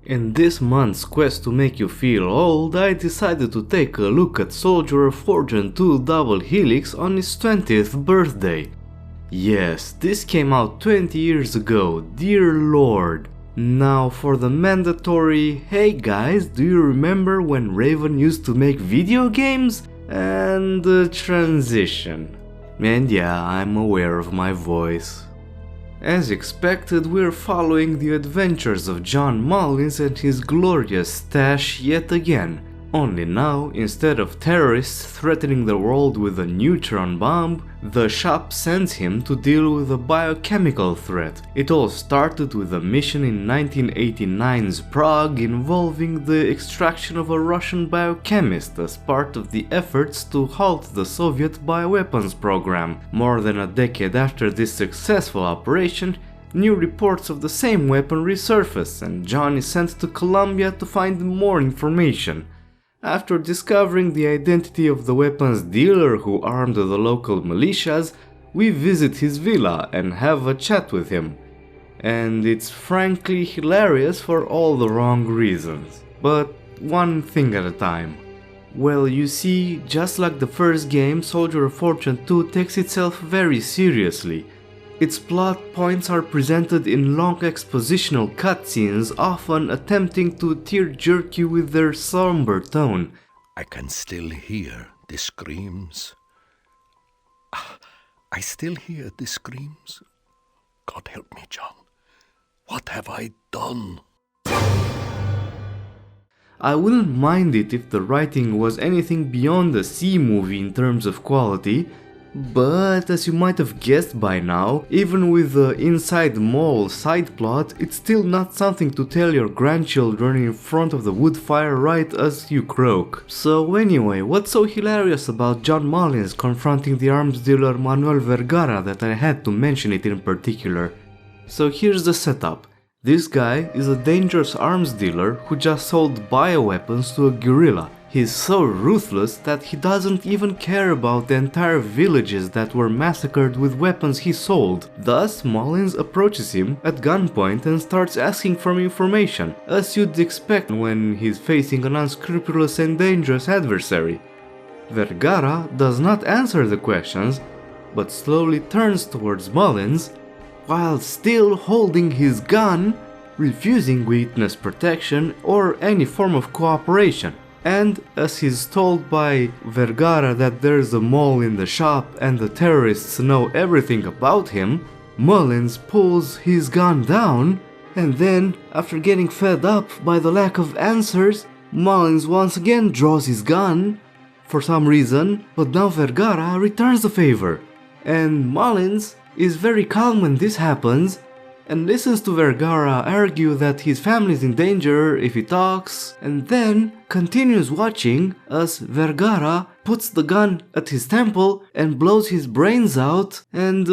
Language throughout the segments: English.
In this month's quest to make you feel old, I decided to take a look at Soldier of Fortune 2 Double Helix on his 20th birthday. Yes, this came out 20 years ago, dear lord. Now for the mandatory, hey guys, do you remember when Raven used to make video games? And the transition. And yeah, I'm aware of my voice. As expected, we're following the adventures of John Mullins and his glorious stash yet again. Only now, instead of terrorists threatening the world with a neutron bomb, the shop sends him to deal with a biochemical threat. It all started with a mission in 1989's Prague involving the extraction of a Russian biochemist as part of the efforts to halt the Soviet bioweapons program. More than a decade after this successful operation, new reports of the same weapon resurface, and John is sent to Colombia to find more information. After discovering the identity of the weapons dealer who armed the local militias, we visit his villa and have a chat with him. And it's frankly hilarious for all the wrong reasons. But one thing at a time. Well, you see, just like the first game, Soldier of Fortune 2 takes itself very seriously. Its plot points are presented in long expositional cutscenes, often attempting to tear-jerk you with their somber tone. I can still hear the screams. I still hear the screams. God help me, John. What have I done? I wouldn't mind it if the writing was anything beyond a C-movie in terms of quality, but as you might have guessed by now, even with the Inside Mall side plot, it's still not something to tell your grandchildren in front of the wood fire right as you croak. So anyway, what's so hilarious about John Mullins confronting the arms dealer Manuel Vergara that I had to mention it in particular? So here's the setup. This guy is a dangerous arms dealer who just sold bioweapons to a guerrilla. He's so ruthless that he doesn't even care about the entire villages that were massacred with weapons he sold. Thus, Mullins approaches him at gunpoint and starts asking for information, as you'd expect when he's facing an unscrupulous and dangerous adversary. Vergara does not answer the questions, but slowly turns towards Mullins, while still holding his gun, refusing witness protection or any form of cooperation. And as he's told by Vergara that there's a mole in the shop and the terrorists know everything about him, Mullins pulls his gun down, and then, after getting fed up by the lack of answers, Mullins once again draws his gun, for some reason, but now Vergara returns the favor. And Mullins is very calm when this happens, and listens to Vergara argue that his family is in danger if he talks, and then continues watching as Vergara puts the gun at his temple and blows his brains out, and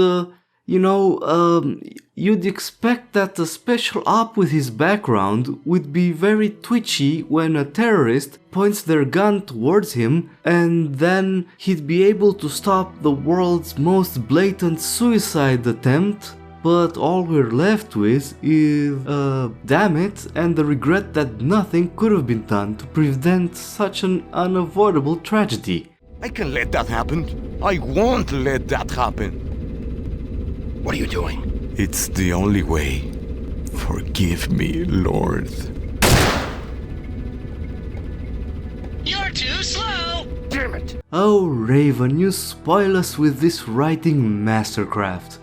you'd expect that a special op with his background would be very twitchy when a terrorist points their gun towards him, and then he'd be able to stop the world's most blatant suicide attempt. But all we're left with is, damn it, and the regret that nothing could have been done to prevent such an unavoidable tragedy. I can let that happen. I won't let that happen. What are you doing? It's the only way. Forgive me, Lord. You're too slow! Damn it! Oh Raven, you spoil us with this writing mastercraft.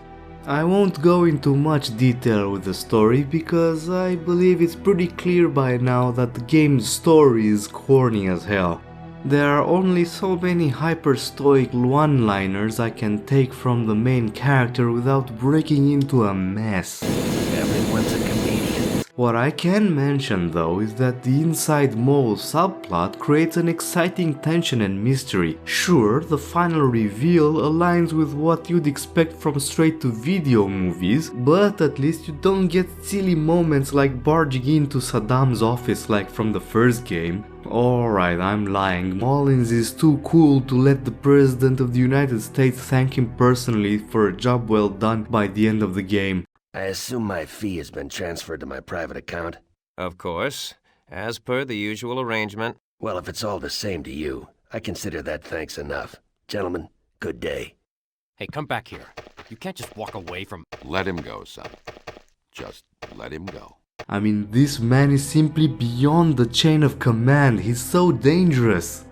I won't go into much detail with the story because I believe it's pretty clear by now that the game's story is corny as hell. There are only so many hyper-stoic one-liners I can take from the main character without breaking into a mess. Everyone's a comedian. What I can mention though is that the Inside Mole subplot creates an exciting tension and mystery. Sure, the final reveal aligns with what you'd expect from straight-to-video movies, but at least you don't get silly moments like barging into Saddam's office like from the first game. Alright, I'm lying. Mullins is too cool to let the President of the United States thank him personally for a job well done by the end of the game. I assume my fee has been transferred to my private account. Of course, as per the usual arrangement. Well, if it's all the same to you, I consider that thanks enough. Gentlemen, good day. Hey, come back here. You can't just walk away from... Let him go, son. Just let him go. I mean, this man is simply beyond the chain of command, he's so dangerous.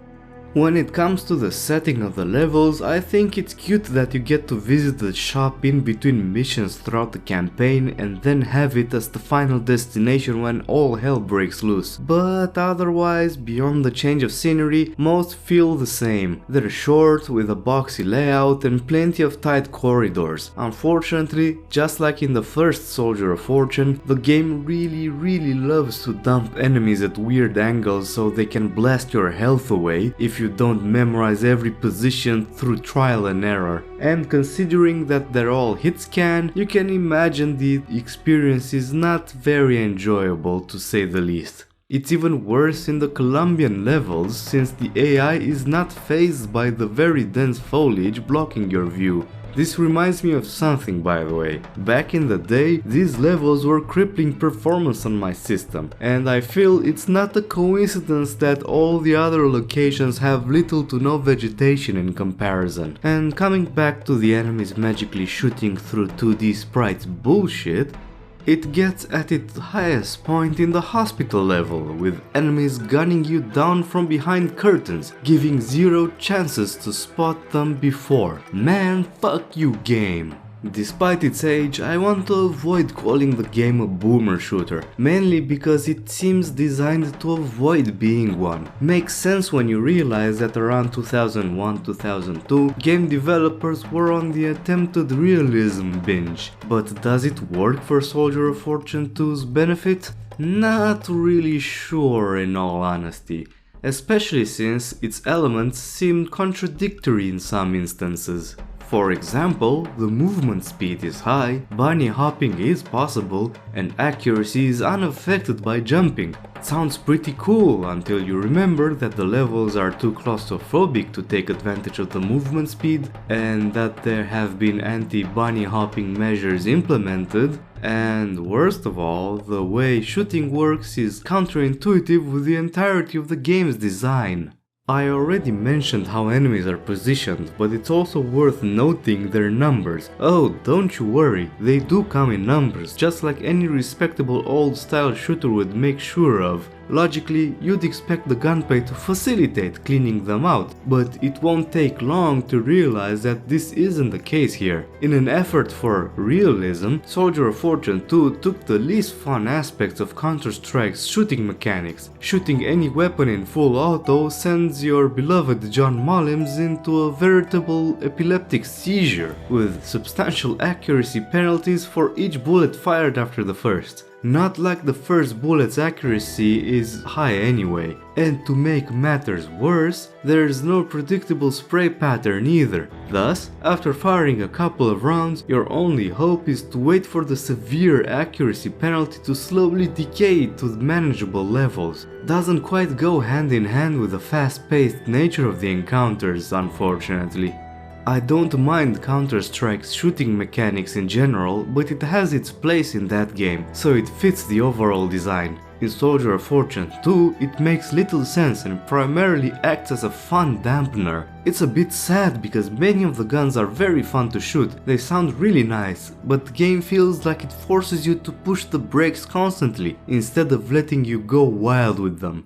When it comes to the setting of the levels, I think it's cute that you get to visit the shop in between missions throughout the campaign and then have it as the final destination when all hell breaks loose. But otherwise, beyond the change of scenery, most feel the same. They're short, with a boxy layout and plenty of tight corridors. Unfortunately, just like in the first Soldier of Fortune, the game really loves to dump enemies at weird angles so they can blast your health away if you don't memorize every position through trial and error. And considering that they're all hit scan, you can imagine the experience is not very enjoyable, to say the least. It's even worse in the Colombian levels, since the AI is not fazed by the very dense foliage blocking your view. This reminds me of something, by the way. Back in the day, these levels were crippling performance on my system, and I feel it's not a coincidence that all the other locations have little to no vegetation in comparison. And coming back to the enemies magically shooting through 2D sprites bullshit, it gets at its highest point in the hospital level, with enemies gunning you down from behind curtains, giving zero chances to spot them before. Man, fuck you, game. Despite its age, I want to avoid calling the game a boomer shooter, mainly because it seems designed to avoid being one. Makes sense when you realize that around 2001-2002, game developers were on the attempted realism binge. But does it work for Soldier of Fortune 2's benefit? Not really sure, in all honesty, especially since its elements seem contradictory in some instances. For example, the movement speed is high, bunny hopping is possible, and accuracy is unaffected by jumping. It sounds pretty cool until you remember that the levels are too claustrophobic to take advantage of the movement speed, and that there have been anti-bunny hopping measures implemented, and worst of all, the way shooting works is counterintuitive with the entirety of the game's design. I already mentioned how enemies are positioned, but it's also worth noting their numbers. Oh, don't you worry, they do come in numbers, just like any respectable old-style shooter would make sure of. Logically, you'd expect the gunplay to facilitate cleaning them out, but it won't take long to realize that this isn't the case here. In an effort for realism, Soldier of Fortune 2 took the least fun aspects of Counter-Strike's shooting mechanics. Shooting any weapon in full auto sends your beloved John Mullins into a veritable epileptic seizure, with substantial accuracy penalties for each bullet fired after the first. Not like the first bullet's accuracy is high anyway, and to make matters worse, there's no predictable spray pattern either. Thus, after firing a couple of rounds, your only hope is to wait for the severe accuracy penalty to slowly decay to manageable levels. Doesn't quite go hand in hand with the fast-paced nature of the encounters, unfortunately. I don't mind Counter-Strike's shooting mechanics in general, but it has its place in that game, so it fits the overall design. In Soldier of Fortune 2, it makes little sense and primarily acts as a fun dampener. It's a bit sad because many of the guns are very fun to shoot, they sound really nice, but the game feels like it forces you to push the brakes constantly, instead of letting you go wild with them.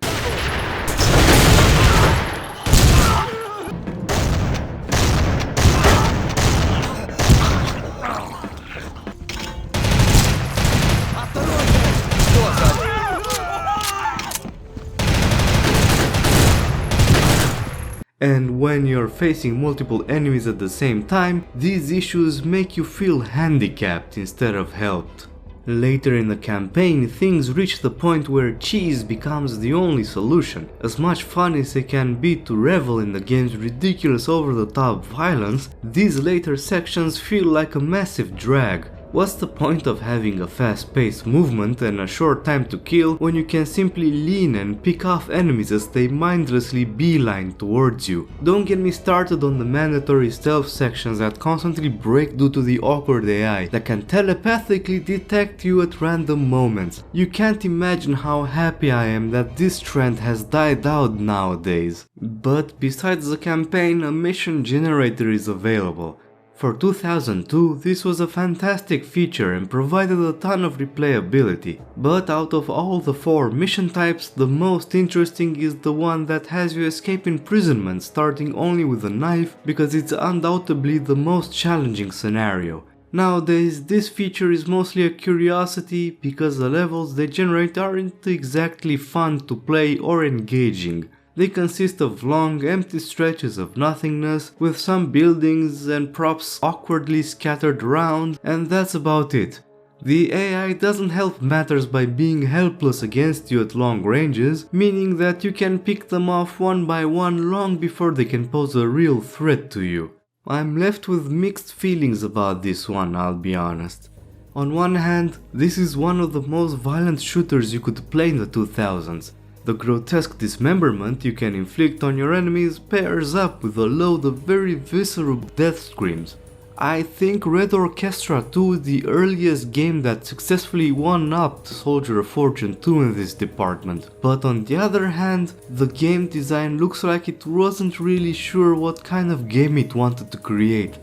And when you're facing multiple enemies at the same time, these issues make you feel handicapped instead of helped. Later in the campaign, things reach the point where cheese becomes the only solution. As much fun as it can be to revel in the game's ridiculous over-the-top violence, these later sections feel like a massive drag. What's the point of having a fast-paced movement and a short time to kill when you can simply lean and pick off enemies as they mindlessly beeline towards you? Don't get me started on the mandatory stealth sections that constantly break due to the awkward AI that can telepathically detect you at random moments. You can't imagine how happy I am that this trend has died out nowadays. But besides the campaign, a mission generator is available. For 2002, this was a fantastic feature and provided a ton of replayability, but out of all the 4 mission types, the most interesting is the one that has you escape imprisonment starting only with a knife because it's undoubtedly the most challenging scenario. Nowadays, this feature is mostly a curiosity because the levels they generate aren't exactly fun to play or engaging. They consist of long, empty stretches of nothingness, with some buildings and props awkwardly scattered around, and that's about it. The AI doesn't help matters by being helpless against you at long ranges, meaning that you can pick them off one by one long before they can pose a real threat to you. I'm left with mixed feelings about this one, I'll be honest. On one hand, this is one of the most violent shooters you could play in the 2000s. The grotesque dismemberment you can inflict on your enemies pairs up with a load of very visceral death screams. I think Red Orchestra 2 is the earliest game that successfully one-upped Soldier of Fortune 2 in this department, but on the other hand, the game design looks like it wasn't really sure what kind of game it wanted to create.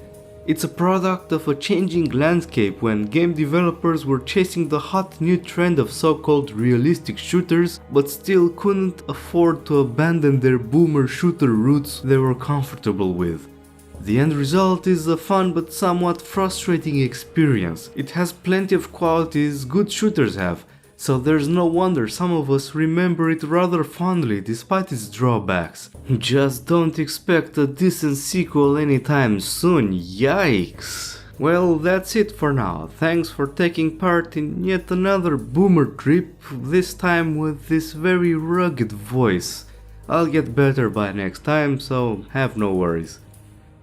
It's a product of a changing landscape when game developers were chasing the hot new trend of so-called realistic shooters, but still couldn't afford to abandon their boomer shooter roots they were comfortable with. The end result is a fun but somewhat frustrating experience. It has plenty of qualities good shooters have, so there's no wonder some of us remember it rather fondly despite its drawbacks. Just don't expect a decent sequel anytime soon, yikes! Well, that's it for now. Thanks for taking part in yet another boomer trip, this time with this very rugged voice. I'll get better by next time, so have no worries.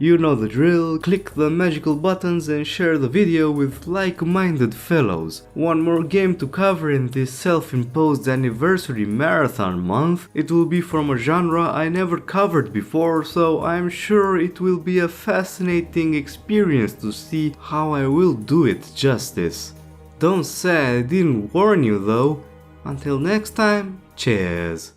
You know the drill, click the magical buttons and share the video with like-minded fellows. One more game to cover in this self-imposed anniversary marathon month. It will be from a genre I never covered before, so I'm sure it will be a fascinating experience to see how I will do it justice. Don't say I didn't warn you though. Until next time, cheers!